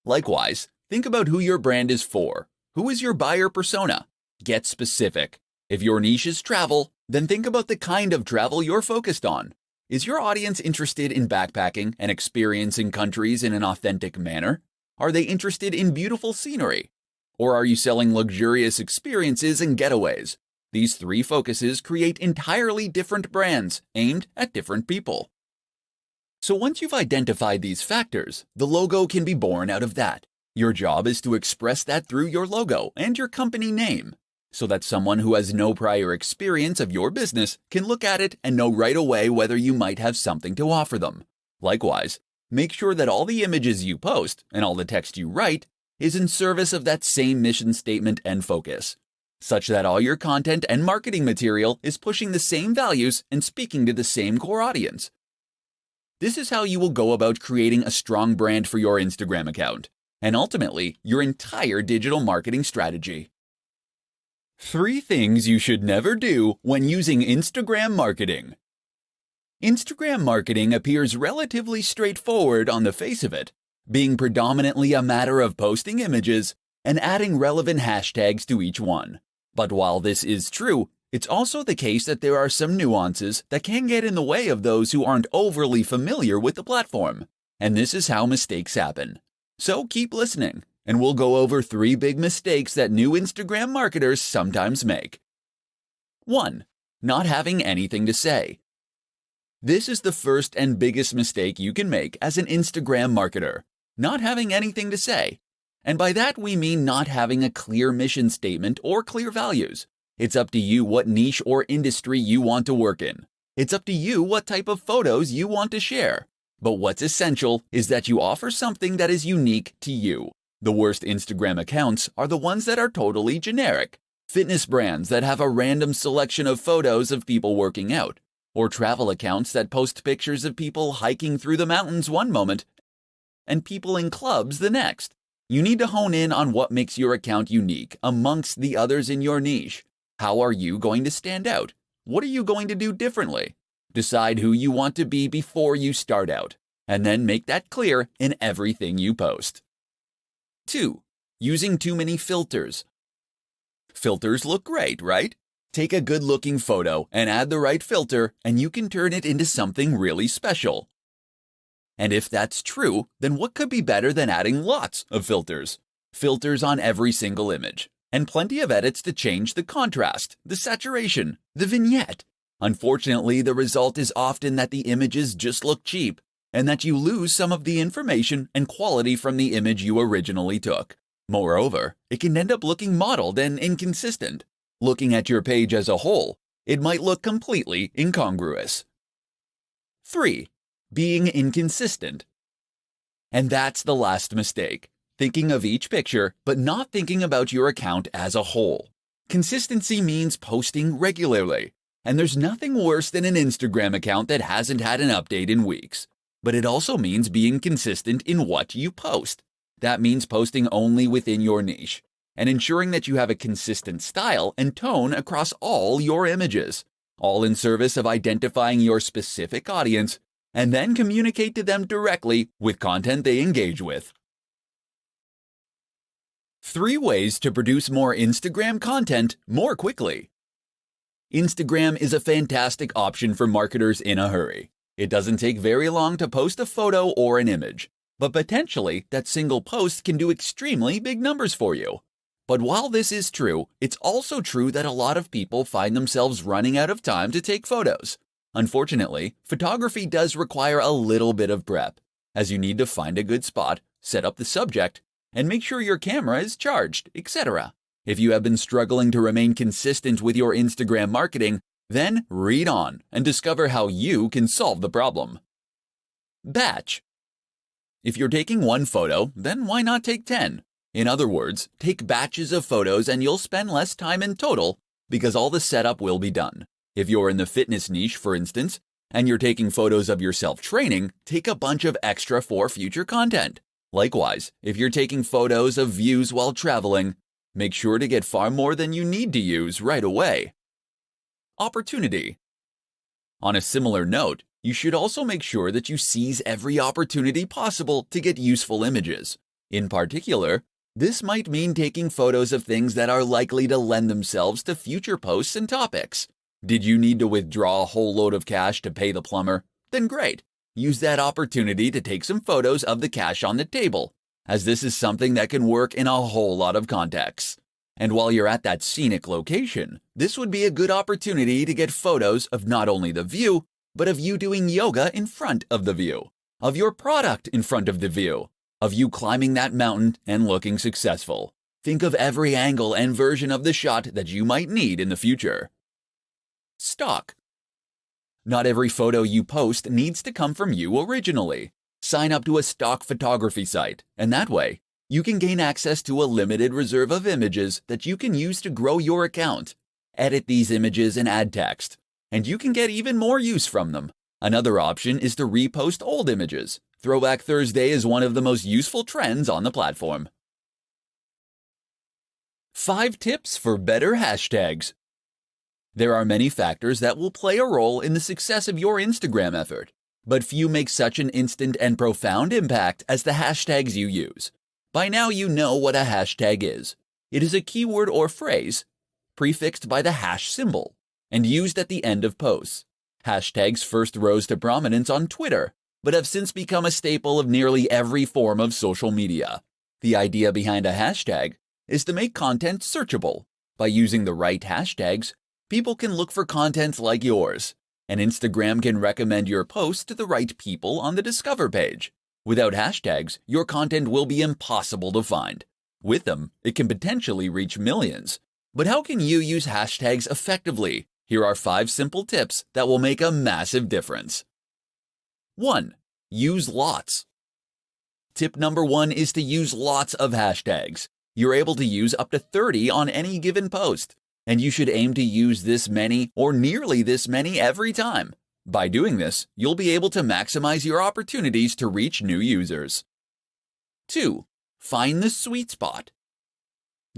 Likewise, think about who your brand is for. Who is your buyer persona? Get specific. If your niche is travel, then think about the kind of travel you're focused on. Is your audience interested in backpacking and experiencing countries in an authentic manner? Are they interested in beautiful scenery? Or are you selling luxurious experiences and getaways? These three focuses create entirely different brands aimed at different people. So once you've identified these factors, the logo can be born out of that. Your job is to express that through your logo and your company name, so that someone who has no prior experience of your business can look at it and know right away whether you might have something to offer them. Likewise, make sure that all the images you post and all the text you write is in service of that same mission statement and focus, such that all your content and marketing material is pushing the same values and speaking to the same core audience. This is how you will go about creating a strong brand for your Instagram account, and ultimately, your entire digital marketing strategy. 3 things you should never do when using Instagram marketing. Instagram marketing appears relatively straightforward on the face of it, being predominantly a matter of posting images and adding relevant hashtags to each one. But while this is true, it's also the case that there are some nuances that can get in the way of those who aren't overly familiar with the platform, and this is how mistakes happen. So keep listening, and we'll go over 3 big mistakes that new Instagram marketers sometimes make. 1. Not having anything to say. This is the first and biggest mistake you can make as an Instagram marketer, not having anything to say. And by that we mean not having a clear mission statement or clear values. It's up to you what niche or industry you want to work in. It's up to you what type of photos you want to share. But what's essential is that you offer something that is unique to you. The worst Instagram accounts are the ones that are totally generic. Fitness brands that have a random selection of photos of people working out, or travel accounts that post pictures of people hiking through the mountains one moment and people in clubs the next. You need to hone in on what makes your account unique amongst the others in your niche. How are you going to stand out? What are you going to do differently? Decide who you want to be before you start out, and then make that clear in everything you post. 2. Using too many filters. Filters look great, right? Take a good-looking photo and add the right filter, and you can turn it into something really special. And if that's true, then what could be better than adding lots of filters? Filters on every single image, and plenty of edits to change the contrast, the saturation, the vignette. Unfortunately, the result is often that the images just look cheap, and that you lose some of the information and quality from the image you originally took. Moreover, it can end up looking modeled and inconsistent. Looking at your page as a whole, it might look completely incongruous. 3. Being inconsistent. And that's the last mistake. Thinking of each picture, but not thinking about your account as a whole. Consistency means posting regularly, and there's nothing worse than an Instagram account that hasn't had an update in weeks. But it also means being consistent in what you post. That means posting only within your niche, and ensuring that you have a consistent style and tone across all your images, all in service of identifying your specific audience, and then communicate to them directly with content they engage with. 3 ways to produce more Instagram content more quickly. Instagram is a fantastic option for marketers in a hurry. It doesn't take very long to post a photo or an image, but potentially that single post can do extremely big numbers for you. But while this is true, it's also true that a lot of people find themselves running out of time to take photos. Unfortunately, photography does require a little bit of prep, as you need to find a good spot, set up the subject, and make sure your camera is charged, etc. If you have been struggling to remain consistent with your Instagram marketing, then read on and discover how you can solve the problem. Batch. If you're taking 1 photo, then why not take 10? In other words, take batches of photos and you'll spend less time in total because all the setup will be done. If you're in the fitness niche, for instance, and you're taking photos of yourself training, take a bunch of extra for future content. Likewise, if you're taking photos of views while traveling, make sure to get far more than you need to use right away. Opportunity. On a similar note, you should also make sure that you seize every opportunity possible to get useful images. In particular, this might mean taking photos of things that are likely to lend themselves to future posts and topics. Did you need to withdraw a whole load of cash to pay the plumber? Then great. Use that opportunity to take some photos of the cash on the table, as this is something that can work in a whole lot of contexts. And while you're at that scenic location, this would be a good opportunity to get photos of not only the view, but of you doing yoga in front of the view, of your product in front of the view, of you climbing that mountain and looking successful. Think of every angle and version of the shot that you might need in the future. Stock. Not every photo you post needs to come from you originally. Sign up to a stock photography site, and that way, you can gain access to a limited reserve of images that you can use to grow your account. Edit these images and add text, and you can get even more use from them. Another option is to repost old images. Throwback Thursday is one of the most useful trends on the platform. 5 tips for better hashtags. There are many factors that will play a role in the success of your Instagram effort, but few make such an instant and profound impact as the hashtags you use. By now you know what a hashtag is. It is a keyword or phrase prefixed by the hash symbol and used at the end of posts. Hashtags first rose to prominence on Twitter, but have since become a staple of nearly every form of social media. The idea behind a hashtag is to make content searchable. By using the right hashtags, people can look for content like yours, and Instagram can recommend your post to the right people on the Discover page. Without hashtags, your content will be impossible to find. With them, it can potentially reach millions. But how can you use hashtags effectively? Here are 5 simple tips that will make a massive difference. 1. Use lots. Tip number 1 is to use lots of hashtags. You're able to use up to 30 on any given post, and you should aim to use this many or nearly this many every time. By doing this, you'll be able to maximize your opportunities to reach new users. 2. Find the sweet spot.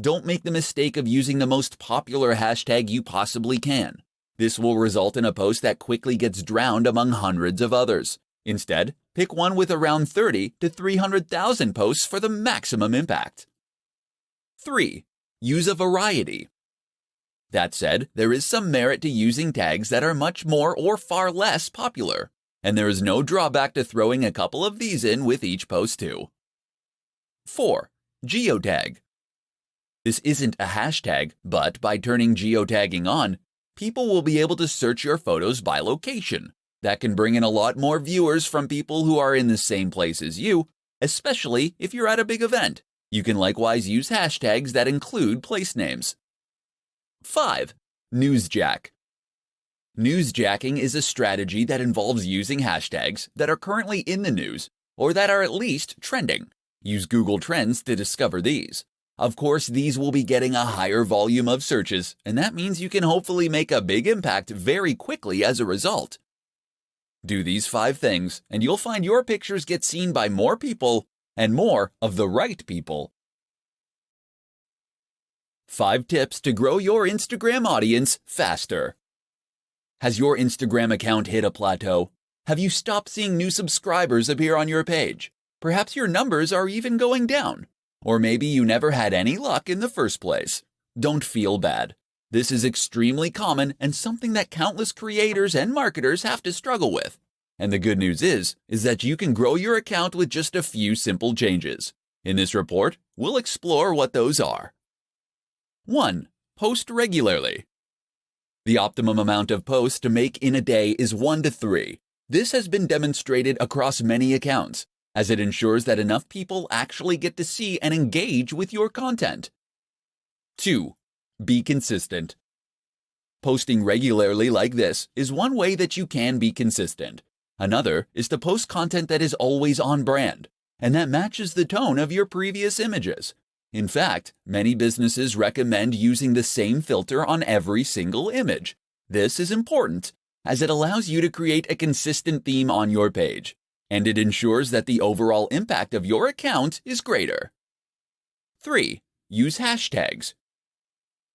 Don't make the mistake of using the most popular hashtag you possibly can. This will result in a post that quickly gets drowned among hundreds of others. Instead, pick one with around 30 to 300,000 posts for the maximum impact. 3. Use a variety. That said, there is some merit to using tags that are much more or far less popular, and there is no drawback to throwing a couple of these in with each post too. 4. Geotag. This isn't a hashtag, but by turning geotagging on, people will be able to search your photos by location. That can bring in a lot more viewers from people who are in the same place as you, especially if you're at a big event. You can likewise use hashtags that include place names. 5. Newsjack. Newsjacking is a strategy that involves using hashtags that are currently in the news or that are at least trending. Use Google Trends to discover these. Of course, these will be getting a higher volume of searches, and that means you can hopefully make a big impact very quickly as a result. Do these 5 things, and you'll find your pictures get seen by more people and more of the right people. 5 tips to grow your Instagram audience faster. Has your Instagram account hit a plateau? Have you stopped seeing new subscribers appear on your page? Perhaps your numbers are even going down. Or maybe you never had any luck in the first place. Don't feel bad. This is extremely common and something that countless creators and marketers have to struggle with. And the good news is that you can grow your account with just a few simple changes. In this report, we'll explore what those are. 1. Post regularly. The optimum amount of posts to make in a day is 1 to 3. This has been demonstrated across many accounts, as it ensures that enough people actually get to see and engage with your content. 2. Be consistent. Posting regularly like this is one way that you can be consistent. Another is to post content that is always on brand, and that matches the tone of your previous images. In fact, many businesses recommend using the same filter on every single image. This is important, as it allows you to create a consistent theme on your page, and it ensures that the overall impact of your account is greater. 3. Use hashtags.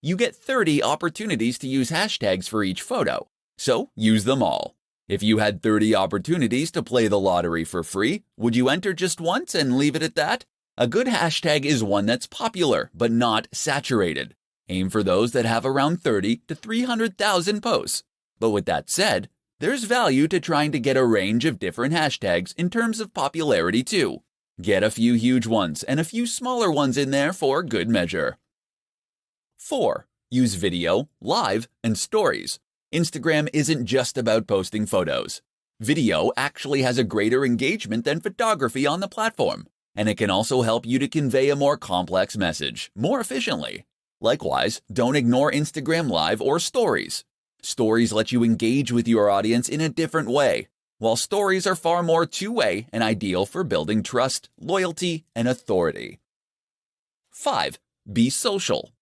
You get 30 opportunities to use hashtags for each photo, so use them all. If you had 30 opportunities to play the lottery for free, would you enter just once and leave it at that? A good hashtag is one that's popular but not saturated. Aim for those that have around 30 to 300,000 posts. But with that said, there's value to trying to get a range of different hashtags in terms of popularity too. Get a few huge ones and a few smaller ones in there for good measure. 4. Use video, live, and stories. Instagram isn't just about posting photos. Video actually has a greater engagement than photography on the platform, and it can also help you to convey a more complex message more efficiently. Likewise, don't ignore Instagram Live or Stories. Stories let you engage with your audience in a different way, while stories are far more two-way and ideal for building trust, loyalty, and authority. 5. Be social.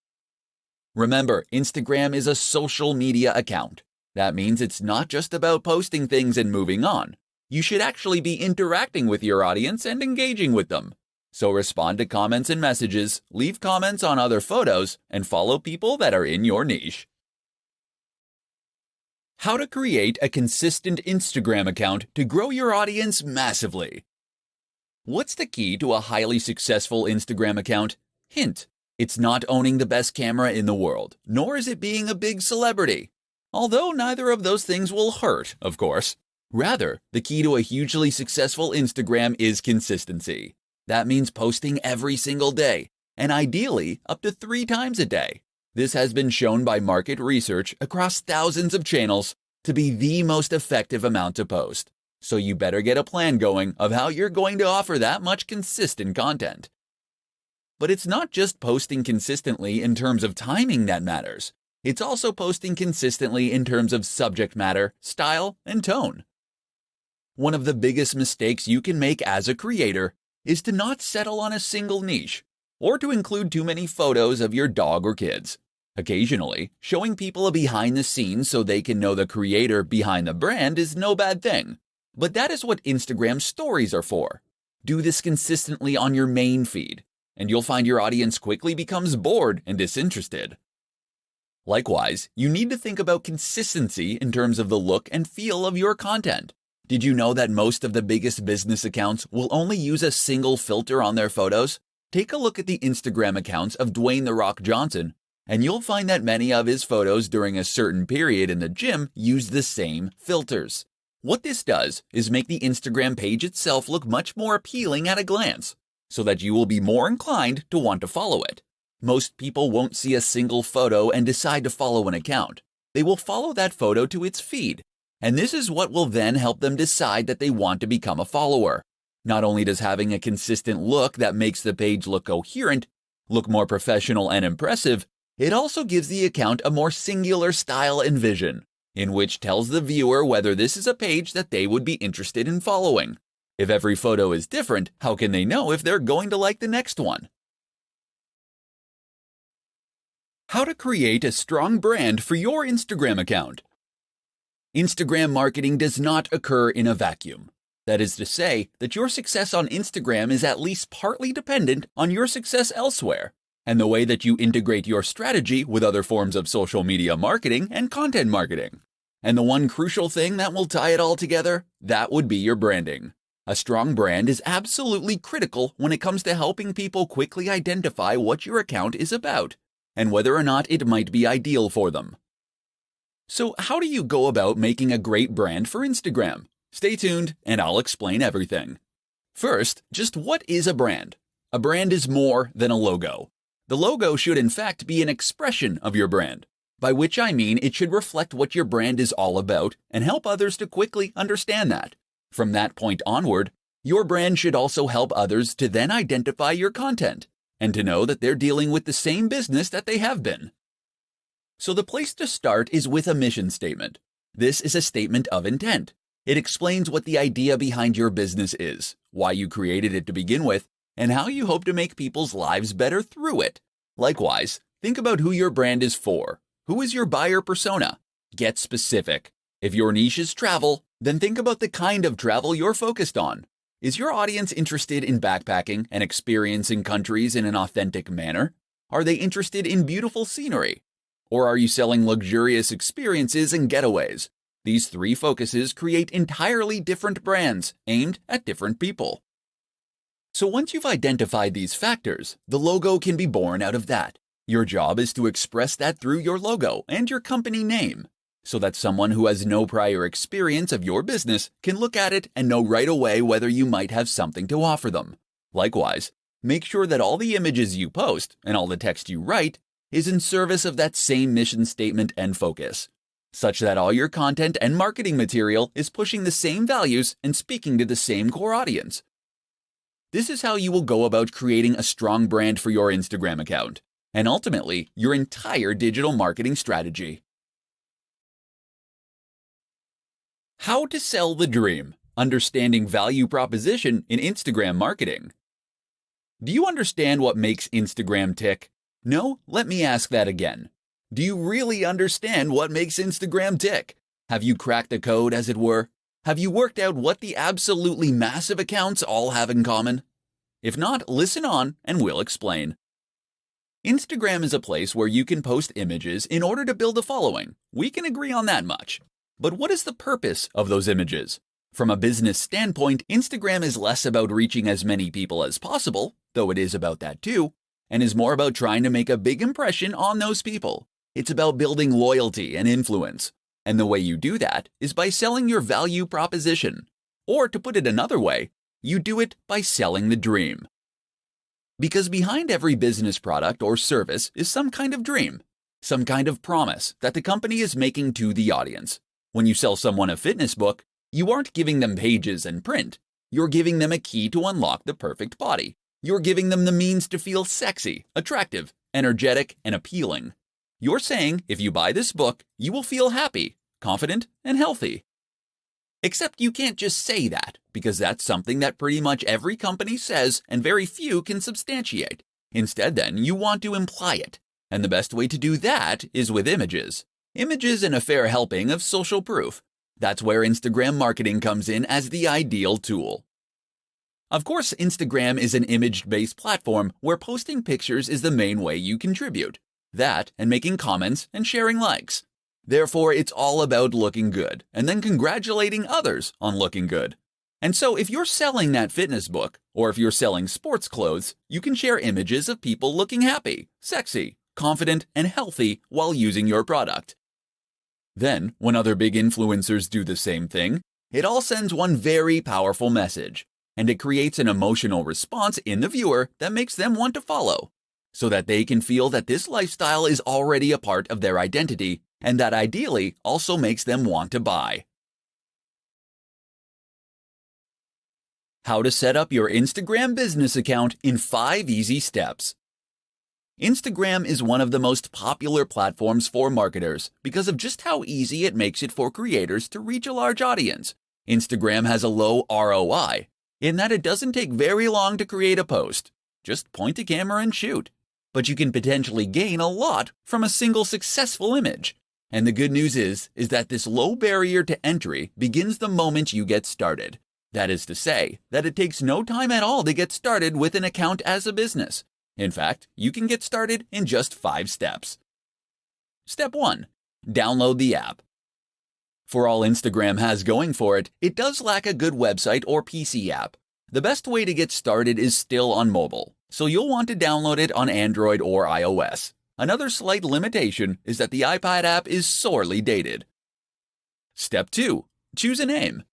Remember, Instagram is a social media account. That means it's not just about posting things and moving on. You should actually be interacting with your audience and engaging with them. So respond to comments and messages, leave comments on other photos, and follow people that are in your niche. How to create a consistent Instagram account to grow your audience massively. What's the key to a highly successful Instagram account? Hint: it's not owning the best camera in the world, nor is it being a big celebrity. Although neither of those things will hurt, of course. Rather, the key to a hugely successful Instagram is consistency. That means posting every single day, and ideally up to 3 times a day. This has been shown by market research across thousands of channels to be the most effective amount to post. So you better get a plan going of how you're going to offer that much consistent content. But it's not just posting consistently in terms of timing that matters. It's also posting consistently in terms of subject matter, style, and tone. One of the biggest mistakes you can make as a creator is to not settle on a single niche, or to include too many photos of your dog or kids. Occasionally, showing people a behind the scenes so they can know the creator behind the brand is no bad thing. But that is what Instagram stories are for. Do this consistently on your main feed, and you'll find your audience quickly becomes bored and disinterested. Likewise, you need to think about consistency in terms of the look and feel of your content. Did you know that most of the biggest business accounts will only use a single filter on their photos? Take a look at the Instagram accounts of Dwayne "The Rock" Johnson, and you'll find that many of his photos during a certain period in the gym use the same filters. What this does is make the Instagram page itself look much more appealing at a glance, so that you will be more inclined to want to follow it. Most people won't see a single photo and decide to follow an account. They will follow that photo to its feed. And this is what will then help them decide that they want to become a follower. Not only does having a consistent look that makes the page look coherent, look more professional and impressive, it also gives the account a more singular style and vision, in which tells the viewer whether this is a page that they would be interested in following. If every photo is different, how can they know if they're going to like the next one? How to create a strong brand for your Instagram account. Instagram marketing does not occur in a vacuum. That is to say that your success on Instagram is at least partly dependent on your success elsewhere, and the way that you integrate your strategy with other forms of social media marketing and content marketing. And the one crucial thing that will tie it all together, that would be your branding. A strong brand is absolutely critical when it comes to helping people quickly identify what your account is about, and whether or not it might be ideal for them. So how do you go about making a great brand for Instagram? Stay tuned and I'll explain everything. First, just what is a brand? A brand is more than a logo. The logo should in fact be an expression of your brand, by which I mean it should reflect what your brand is all about and help others to quickly understand that. From that point onward, your brand should also help others to then identify your content and to know that they're dealing with the same business that they have been. So the place to start is with a mission statement. This is a statement of intent. It explains what the idea behind your business is, why you created it to begin with, and how you hope to make people's lives better through it. Likewise, think about who your brand is for. Who is your buyer persona? Get specific. If your niche is travel, then think about the kind of travel you're focused on. Is your audience interested in backpacking and experiencing countries in an authentic manner? Are they interested in beautiful scenery? Or are you selling luxurious experiences and getaways? These 3 focuses create entirely different brands aimed at different people. So once you've identified these factors, the logo can be born out of that. Your job is to express that through your logo and your company name, so that someone who has no prior experience of your business can look at it and know right away whether you might have something to offer them. Likewise, make sure that all the images you post and all the text you write is in service of that same mission statement and focus, such that all your content and marketing material is pushing the same values and speaking to the same core audience. This is how you will go about creating a strong brand for your Instagram account, and ultimately, your entire digital marketing strategy. How to sell the dream: understanding value proposition in Instagram marketing. Do you understand what makes Instagram tick? No? Let me ask that again. Do you really understand what makes Instagram tick? Have you cracked the code, as it were? Have you worked out what the absolutely massive accounts all have in common? If not, listen on and we'll explain. Instagram is a place where you can post images in order to build a following. We can agree on that much. But what is the purpose of those images? From a business standpoint, Instagram is less about reaching as many people as possible, though it is about that too, and is more about trying to make a big impression on those people. It's about building loyalty and influence. And the way you do that is by selling your value proposition. Or to put it another way, you do it by selling the dream. Because behind every business product or service is some kind of dream, some kind of promise that the company is making to the audience. When you sell someone a fitness book, you aren't giving them pages and print. You're giving them a key to unlock the perfect body. You're giving them the means to feel sexy, attractive, energetic, and appealing. You're saying, if you buy this book, you will feel happy, confident, and healthy. Except you can't just say that, because that's something that pretty much every company says and very few can substantiate. Instead, then, you want to imply it. And the best way to do that is with images. Images and a fair helping of social proof. That's where Instagram marketing comes in as the ideal tool. Of course, Instagram is an image-based platform where posting pictures is the main way you contribute. That and making comments and sharing likes. Therefore, it's all about looking good and then congratulating others on looking good. And so if you're selling that fitness book, or if you're selling sports clothes, you can share images of people looking happy, sexy, confident, and healthy while using your product. Then, when other big influencers do the same thing, it all sends one very powerful message, and it creates an emotional response in the viewer that makes them want to follow, so that they can feel that this lifestyle is already a part of their identity, and that ideally also makes them want to buy. How to set up your Instagram business account in 5 easy steps. Instagram is one of the most popular platforms for marketers because of just how easy it makes it for creators to reach a large audience. Instagram has a low ROI, in that it doesn't take very long to create a post. Just point a camera and shoot. But you can potentially gain a lot from a single successful image. And the good news is that this low barrier to entry begins the moment you get started. That is to say, that it takes no time at all to get started with an account as a business. In fact, you can get started in just 5 steps. Step 1. Download the app. For all Instagram has going for it, it does lack a good website or PC app. The best way to get started is still on mobile, so you'll want to download it on Android or iOS. Another slight limitation is that the iPad app is sorely dated. Step 2. Choose a name.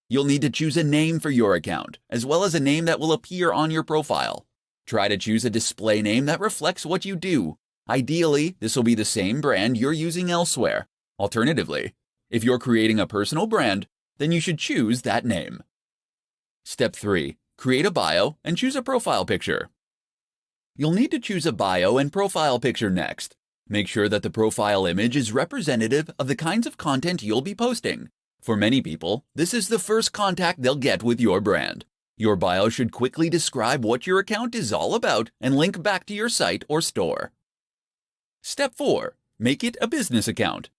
You'll need to choose a name for your account, as well as a name that will appear on your profile. Try to choose a display name that reflects what you do. Ideally, this will be the same brand you're using elsewhere. Alternatively, if you're creating a personal brand, then you should choose that name. Step 3. Create a bio and choose a profile picture. You'll need to choose a bio and profile picture next. Make sure that the profile image is representative of the kinds of content you'll be posting. For many people, this is the first contact they'll get with your brand. Your bio should quickly describe what your account is all about and link back to your site or store. Step 4. Make it a business account.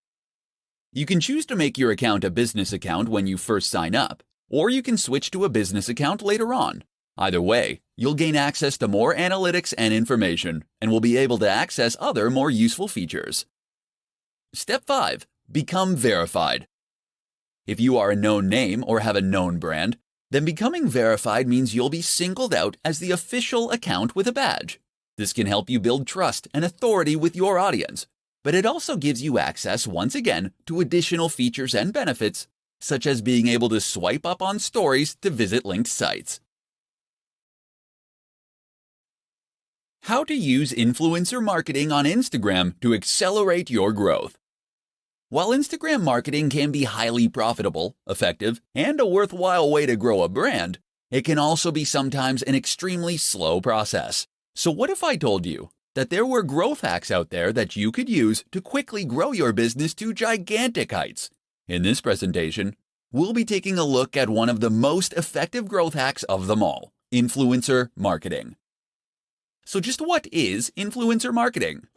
You can choose to make your account a business account when you first sign up, or you can switch to a business account later on. Either way, you'll gain access to more analytics and information, and will be able to access other more useful features. Step 5. Become verified. If you are a known name or have a known brand, Then becoming verified means you'll be singled out as the official account with a badge. This can help you build trust and authority with your audience, but it also gives you access, once again, to additional features and benefits, such as being able to swipe up on stories to visit linked sites. How to use influencer marketing on Instagram to accelerate your growth. While Instagram marketing can be highly profitable, effective, and a worthwhile way to grow a brand, it can also be sometimes an extremely slow process. So what if I told you that there were growth hacks out there that you could use to quickly grow your business to gigantic heights? In this presentation, we'll be taking a look at one of the most effective growth hacks of them all, influencer marketing. So just what is influencer marketing?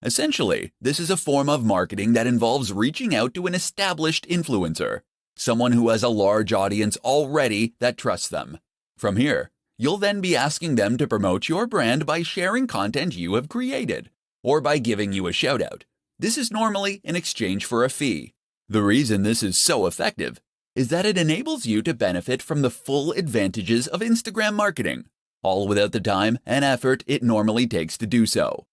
Essentially, this is a form of marketing that involves reaching out to an established influencer, someone who has a large audience already that trusts them. From here, you'll then be asking them to promote your brand by sharing content you have created, or by giving you a shout-out. This is normally in exchange for a fee. The reason this is so effective is that it enables you to benefit from the full advantages of Instagram marketing, all without the time and effort it normally takes to do so.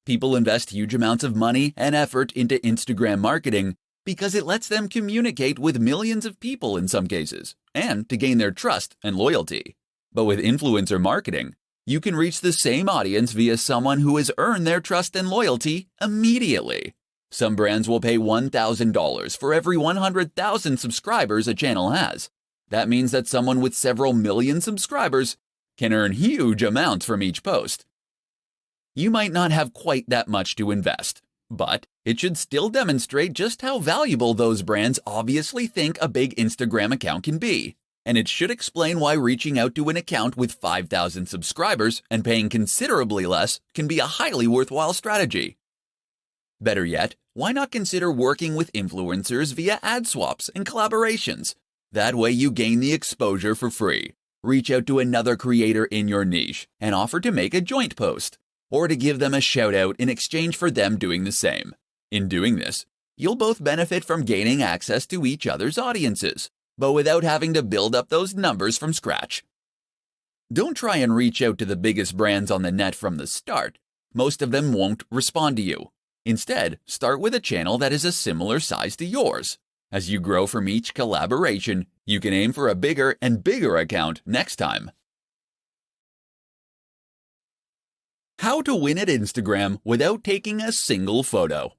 People invest huge amounts of money and effort into Instagram marketing because it lets them communicate with millions of people in some cases, and to gain their trust and loyalty. But with influencer marketing, you can reach the same audience via someone who has earned their trust and loyalty immediately. Some brands will pay $1,000 for every 100,000 subscribers a channel has. That means that someone with several million subscribers can earn huge amounts from each post. You might not have quite that much to invest, but it should still demonstrate just how valuable those brands obviously think a big Instagram account can be. And it should explain why reaching out to an account with 5,000 subscribers and paying considerably less can be a highly worthwhile strategy. Better yet, why not consider working with influencers via ad swaps and collaborations? That way you gain the exposure for free. Reach out to another creator in your niche and offer to make a joint post, or to give them a shout out in exchange for them doing the same. In doing this, you'll both benefit from gaining access to each other's audiences, but without having to build up those numbers from scratch. Don't try and reach out to the biggest brands on the net from the start. Most of them won't respond to you. Instead, start with a channel that is a similar size to yours. As you grow from each collaboration, you can aim for a bigger and bigger account next time. How to win at Instagram without taking a single photo.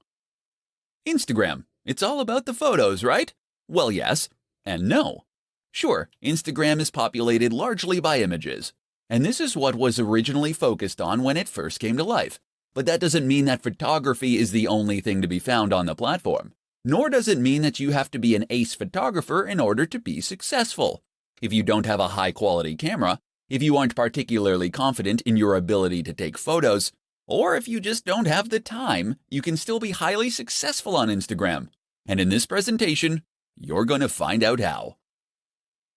Instagram, it's all about the photos, right? Well, yes and no. Sure, Instagram is populated largely by images, and this is what was originally focused on when it first came to life. But that doesn't mean that photography is the only thing to be found on the platform. Nor does it mean that you have to be an ace photographer in order to be successful. If you don't have a high-quality camera, if you aren't particularly confident in your ability to take photos, or if you just don't have the time, you can still be highly successful on Instagram. And in this presentation, you're going to find out how.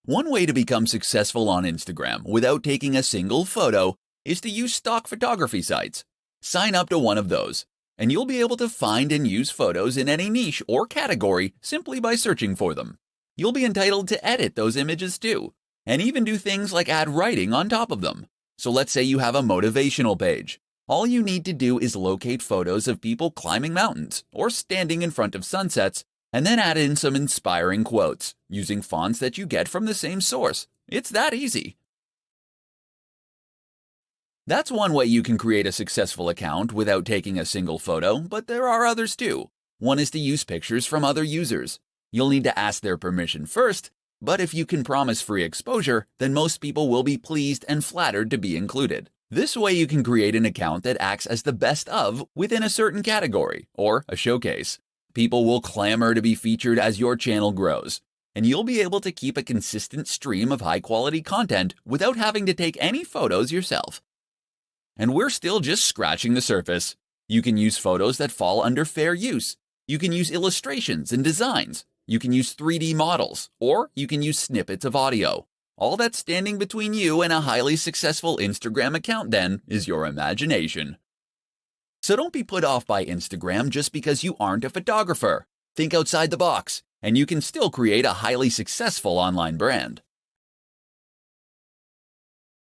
One way to become successful on Instagram without taking a single photo is to use stock photography sites. Sign up to one of those, and you'll be able to find and use photos in any niche or category simply by searching for them. You'll be entitled to edit those images too, and even do things like add writing on top of them. So let's say you have a motivational page. All you need to do is locate photos of people climbing mountains or standing in front of sunsets, and then add in some inspiring quotes using fonts that you get from the same source. It's that easy. That's one way you can create a successful account without taking a single photo, but there are others too. One is to use pictures from other users. You'll need to ask their permission first, but if you can promise free exposure, then most people will be pleased and flattered to be included. This way you can create an account that acts as the best of within a certain category, or a showcase. People will clamor to be featured as your channel grows, and you'll be able to keep a consistent stream of high-quality content without having to take any photos yourself. And we're still just scratching the surface. You can use photos that fall under fair use. You can use illustrations and designs. You can use 3D models, or you can use snippets of audio. All that's standing between you and a highly successful Instagram account then is your imagination. So don't be put off by Instagram just because you aren't a photographer. Think outside the box. and you can still create a highly successful online brand.